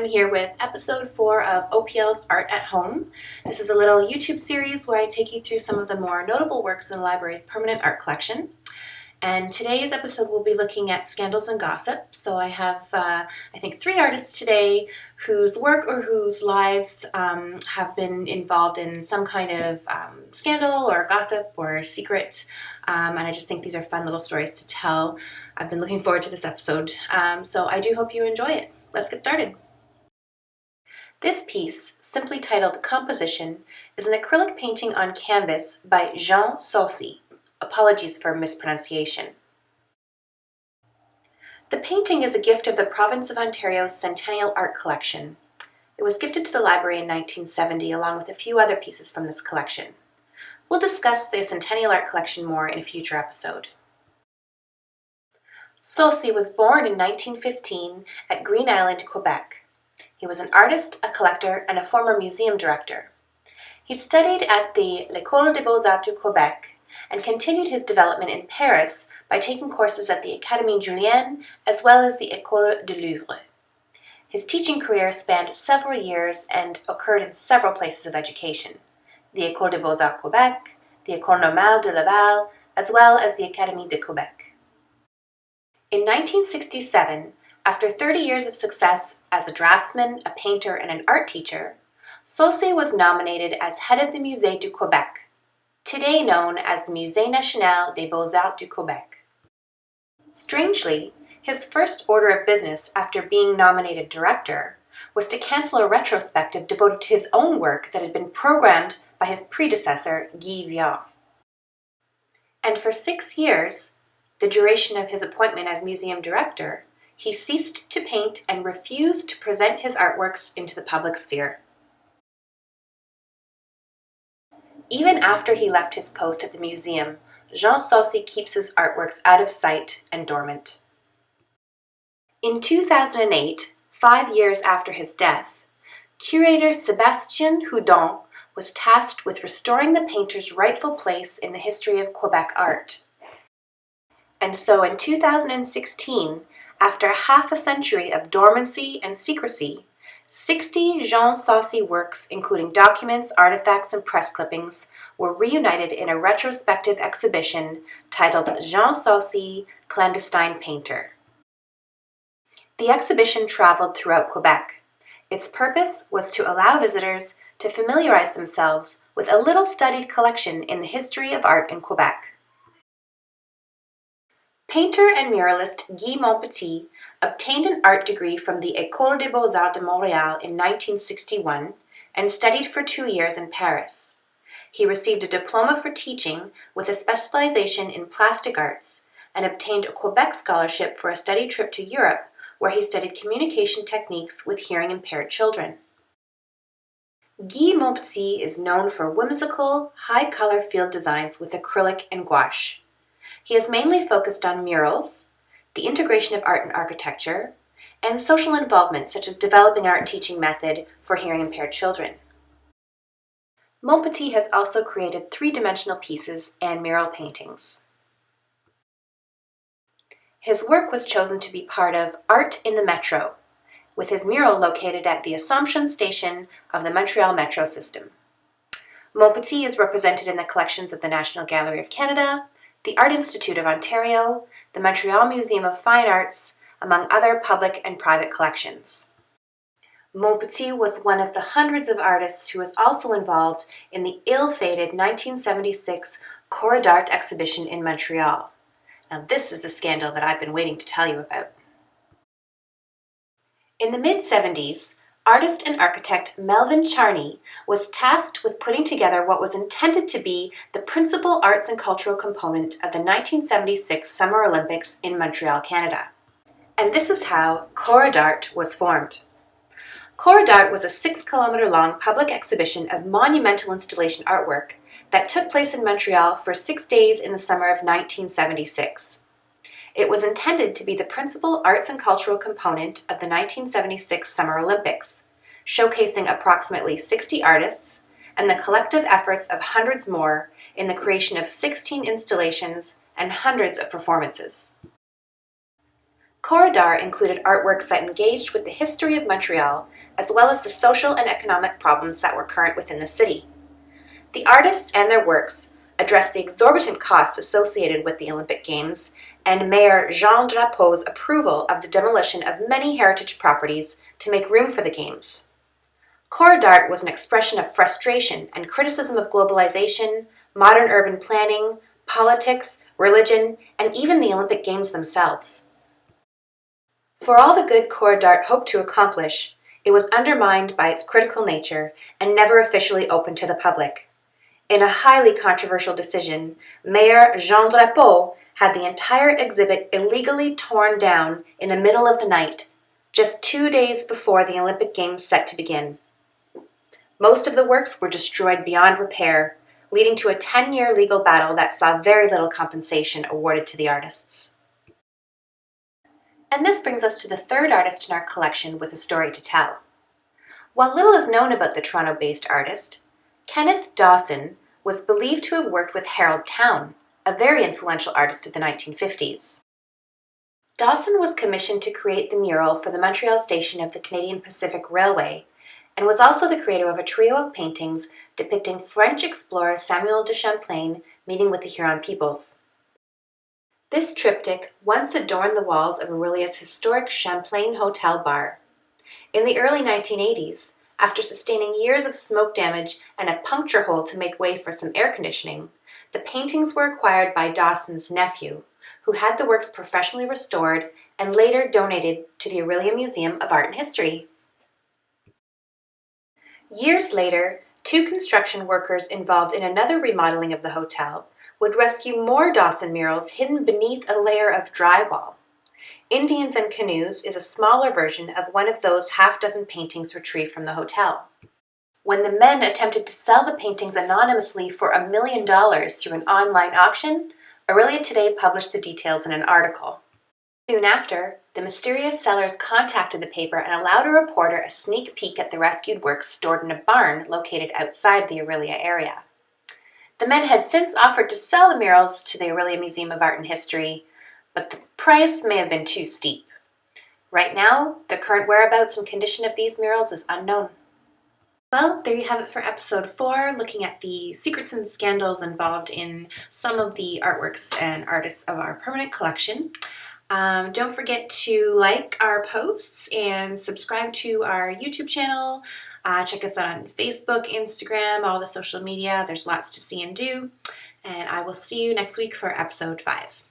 I'm here with episode 4 of OPL's Art at Home. This is a little YouTube series where I take you through some of the more notable works in the library's permanent art collection. And today's episode will be looking at scandals and gossip. So I have, I think, 3 artists today whose work or whose lives have been involved in some kind of scandal or gossip or secret. And I just think these are fun little stories to tell. I've been looking forward to this episode. So I do hope you enjoy it. Let's get started. This piece, simply titled Composition, is an acrylic painting on canvas by Jean Saucy. Apologies for mispronunciation. The painting is a gift of the Province of Ontario's Centennial Art Collection. It was gifted to the library in 1970 along with a few other pieces from this collection. We'll discuss the Centennial Art Collection more in a future episode. Saucy was born in 1915 at Green Island, Quebec. He was an artist, a collector, and a former museum director. He'd studied at the L'École des Beaux-Arts du Québec and continued his development in Paris by taking courses at the Académie Julienne as well as the École de Louvre. His teaching career spanned several years and occurred in several places of education, the École des Beaux-Arts Québec, the École Normale de Laval, as well as the Académie de Québec. In 1967, after 30 years of success as a draftsman, a painter, and an art teacher, Saucy was nominated as head of the Musée du Québec, today known as the Musée National des Beaux-Arts du Québec. Strangely, his first order of business after being nominated director was to cancel a retrospective devoted to his own work that had been programmed by his predecessor, Guy Viard. And for 6 years, the duration of his appointment as museum director, he ceased to paint and refused to present his artworks into the public sphere. Even after he left his post at the museum, Jean Saucy keeps his artworks out of sight and dormant. In 2008, 5 years after his death, curator Sébastien Houdon was tasked with restoring the painter's rightful place in the history of Quebec art. And so in 2016, after half a century of dormancy and secrecy, 60 Jean Saucy works, including documents, artifacts, and press clippings, were reunited in a retrospective exhibition titled Jean Saucy, Clandestine Painter. The exhibition traveled throughout Quebec. Its purpose was to allow visitors to familiarize themselves with a little-studied collection in the history of art in Quebec. Painter and muralist Guy Montpetit obtained an art degree from the École des Beaux-Arts de Montréal in 1961 and studied for 2 years in Paris. He received a diploma for teaching with a specialization in plastic arts and obtained a Quebec scholarship for a study trip to Europe where he studied communication techniques with hearing-impaired children. Guy Montpetit is known for whimsical, high-color field designs with acrylic and gouache. He has mainly focused on murals, the integration of art and architecture, and social involvement such as developing an art teaching method for hearing-impaired children. Montpetit has also created 3-dimensional pieces and mural paintings. His work was chosen to be part of Art in the Metro, with his mural located at the Assomption station of the Montreal Metro system. Montpetit is represented in the collections of the National Gallery of Canada, the Art Institute of Ontario, the Montreal Museum of Fine Arts, among other public and private collections. Montpetit was one of the hundreds of artists who was also involved in the ill-fated 1976 Corps d'Art exhibition in Montreal. Now this is the scandal that I've been waiting to tell you about. In the mid-70s, artist and architect Melvin Charney was tasked with putting together what was intended to be the principal arts and cultural component of the 1976 Summer Olympics in Montreal, Canada. And this is how Corps d'Art was formed. Corps d'Art was a 6-kilometer-long public exhibition of monumental installation artwork that took place in Montreal for 6 days in the summer of 1976. It was intended to be the principal arts and cultural component of the 1976 Summer Olympics, showcasing approximately 60 artists and the collective efforts of hundreds more in the creation of 16 installations and hundreds of performances. Corps d'Art included artworks that engaged with the history of Montreal, as well as the social and economic problems that were current within the city. The artists and their works addressed the exorbitant costs associated with the Olympic Games and Mayor Jean Drapeau's approval of the demolition of many heritage properties to make room for the Games. Corps d'Art was an expression of frustration and criticism of globalization, modern urban planning, politics, religion, and even the Olympic Games themselves. For all the good Corps d'Art hoped to accomplish, it was undermined by its critical nature and never officially opened to the public. In a highly controversial decision, Mayor Jean Drapeau had the entire exhibit illegally torn down in the middle of the night, just 2 days before the Olympic Games set to begin. Most of the works were destroyed beyond repair, leading to a 10-year legal battle that saw very little compensation awarded to the artists. And this brings us to the third artist in our collection with a story to tell. While little is known about the Toronto-based artist, Kenneth Dawson was believed to have worked with Harold Town, a very influential artist of the 1950s. Dawson was commissioned to create the mural for the Montreal station of the Canadian Pacific Railway, and was also the creator of a trio of paintings depicting French explorer Samuel de Champlain meeting with the Huron peoples. This triptych once adorned the walls of Orillia's historic Champlain Hotel bar. In the early 1980s, after sustaining years of smoke damage and a puncture hole to make way for some air conditioning, the paintings were acquired by Dawson's nephew, who had the works professionally restored and later donated to the Orillia Museum of Art and History. Years later, 2 construction workers involved in another remodeling of the hotel would rescue more Dawson murals hidden beneath a layer of drywall. Indians and Canoes is a smaller version of one of those half-dozen paintings retrieved from the hotel. When the men attempted to sell the paintings anonymously for $1 million through an online auction, Orillia Today published the details in an article. Soon after, the mysterious sellers contacted the paper and allowed a reporter a sneak peek at the rescued works stored in a barn located outside the Orillia area. The men had since offered to sell the murals to the Orillia Museum of Art and History, but the price may have been too steep. Right now, the current whereabouts and condition of these murals is unknown. Well, there you have it for episode 4, looking at the secrets and scandals involved in some of the artworks and artists of our permanent collection. Don't forget to like our posts and subscribe to our YouTube channel. Check us out on Facebook, Instagram, all the social media. There's lots to see and do. And I will see you next week for episode 5.